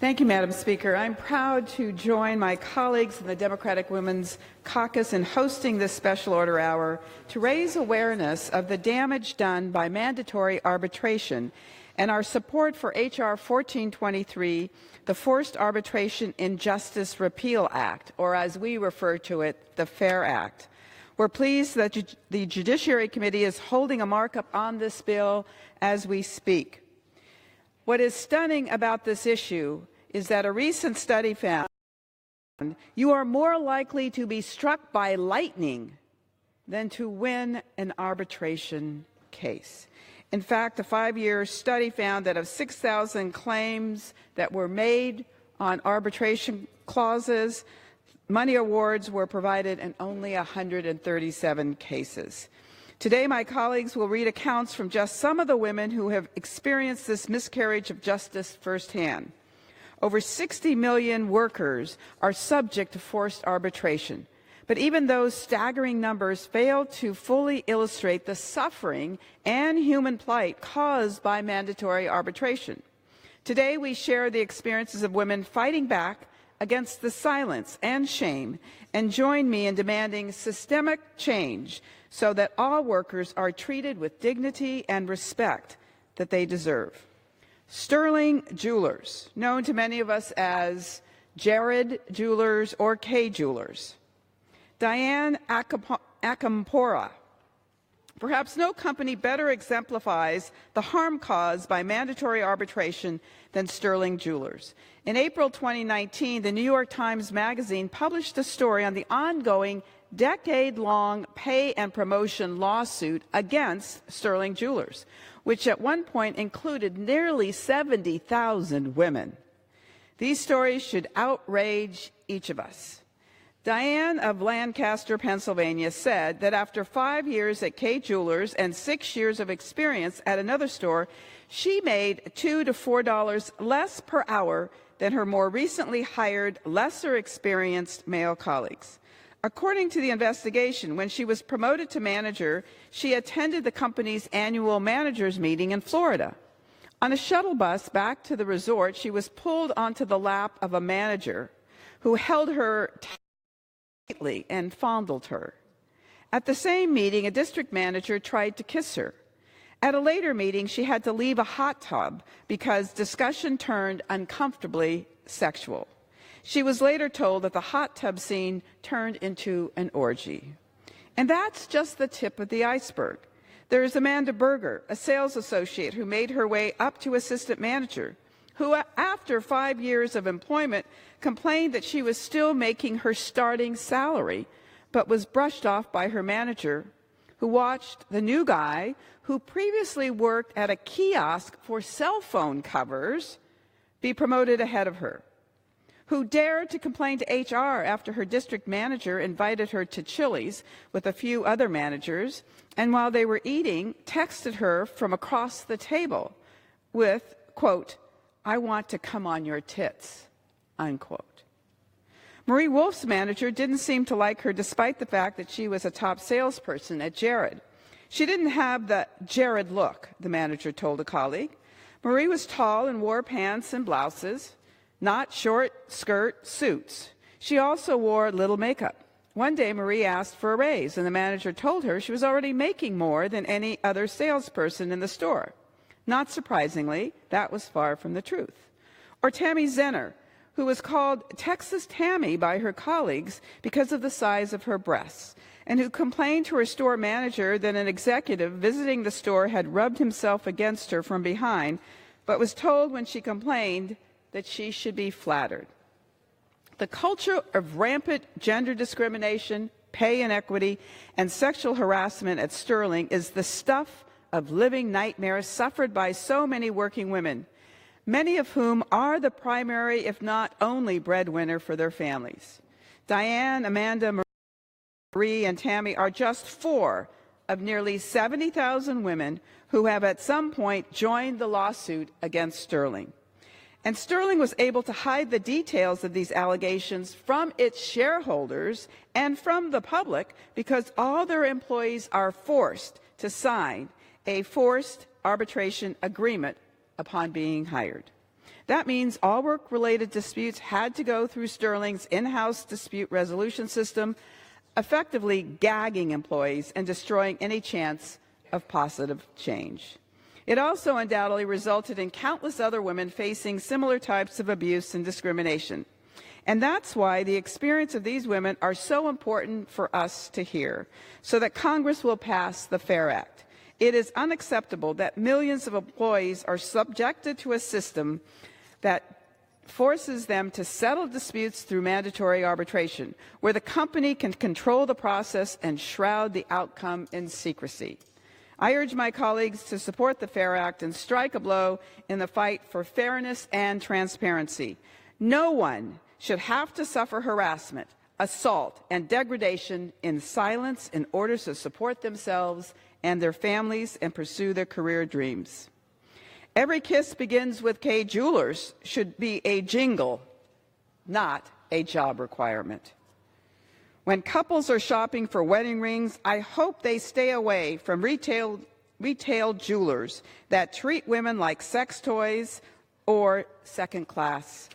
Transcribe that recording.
Thank you, Madam Speaker. I'm proud to join my colleagues in the Democratic Women's Caucus in hosting this special order hour to raise awareness of the damage done by mandatory arbitration and our support for H.R. 1423, the Forced Arbitration Injustice Repeal Act, or as we refer to it, the FAIR Act. We're pleased that the Judiciary Committee is holding a markup on this bill as we speak. What is stunning about this issue is that a recent study found you are more likely to be struck by lightning than to win an arbitration case. In fact, a 5-year study found that of 6,000 claims that were made on arbitration clauses, money awards were provided in only 137 cases. Today, my colleagues will read accounts from just some of the women who have experienced this miscarriage of justice firsthand. Over 60 million workers are subject to forced arbitration, but even those staggering numbers fail to fully illustrate the suffering and human plight caused by mandatory arbitration. Today, we share the experiences of women fighting back against the silence and shame, and join me in demanding systemic change so that all workers are treated with dignity and respect that they deserve. Sterling Jewelers, known to many of us as Jared Jewelers or K Jewelers. Diane Akampora. Perhaps no company better exemplifies the harm caused by mandatory arbitration than Sterling Jewelers. In April 2019, the New York Times Magazine published a story on the ongoing decade-long pay and promotion lawsuit against Sterling Jewelers, which at one point included nearly 70,000 women. These stories should outrage each of us. Diane of Lancaster, Pennsylvania, said that after 5 years at K Jewelers and 6 years of experience at another store, she made $2 to $4 less per hour than her more recently hired, lesser experienced male colleagues. According to the investigation, when she was promoted to manager, she attended the company's annual managers meeting in Florida. On a shuttle bus back to the resort, she was pulled onto the lap of a manager who held her tightly and fondled her. At the same meeting, a district manager tried to kiss her. At a later meeting, she had to leave a hot tub because discussion turned uncomfortably sexual. She was later told that the hot tub scene turned into an orgy. And that's just the tip of the iceberg. There is Amanda Berger, a sales associate who made her way up to assistant manager, who, after 5 years of employment, complained that she was still making her starting salary, but was brushed off by her manager, who watched the new guy, who previously worked at a kiosk for cell phone covers, be promoted ahead of her, who dared to complain to HR after her district manager invited her to Chili's with a few other managers, and while they were eating, texted her from across the table with, quote, "I want to come on your tits," unquote. Marie Wolf's manager didn't seem to like her despite the fact that she was a top salesperson at Jared. She didn't have the Jared look, the manager told a colleague. Marie was tall and wore pants and blouses, not short skirt suits. She also wore little makeup. One day, Marie asked for a raise, and the manager told her she was already making more than any other salesperson in the store. Not surprisingly, that was far from the truth. Or Tammy Zenner, who was called Texas Tammy by her colleagues because of the size of her breasts, and who complained to her store manager that an executive visiting the store had rubbed himself against her from behind, but was told when she complained that she should be flattered. The culture of rampant gender discrimination, pay inequity, and sexual harassment at Sterling is the stuff of living nightmares suffered by so many working women, many of whom are the primary, if not only, breadwinner for their families. Diane, Amanda, Marie, and Tammy are just 4 of nearly 70,000 women who have at some point joined the lawsuit against Sterling. And Sterling was able to hide the details of these allegations from its shareholders and from the public because all their employees are forced to sign a forced arbitration agreement upon being hired. That means all work-related disputes had to go through Sterling's in-house dispute resolution system, effectively gagging employees and destroying any chance of positive change. It also undoubtedly resulted in countless other women facing similar types of abuse and discrimination. And that's why the experience of these women are so important for us to hear, so that Congress will pass the FAIR Act. It is unacceptable that millions of employees are subjected to a system that forces them to settle disputes through mandatory arbitration, where the company can control the process and shroud the outcome in secrecy. I urge my colleagues to support the FAIR Act and strike a blow in the fight for fairness and transparency. No one should have to suffer harassment, assault, and degradation in silence in order to support themselves and their families and pursue their career dreams. Every Kiss Begins with Kay Jewelers should be a jingle, not a job requirement. When couples are shopping for wedding rings, I hope they stay away from retail jewelers that treat women like sex toys or second-class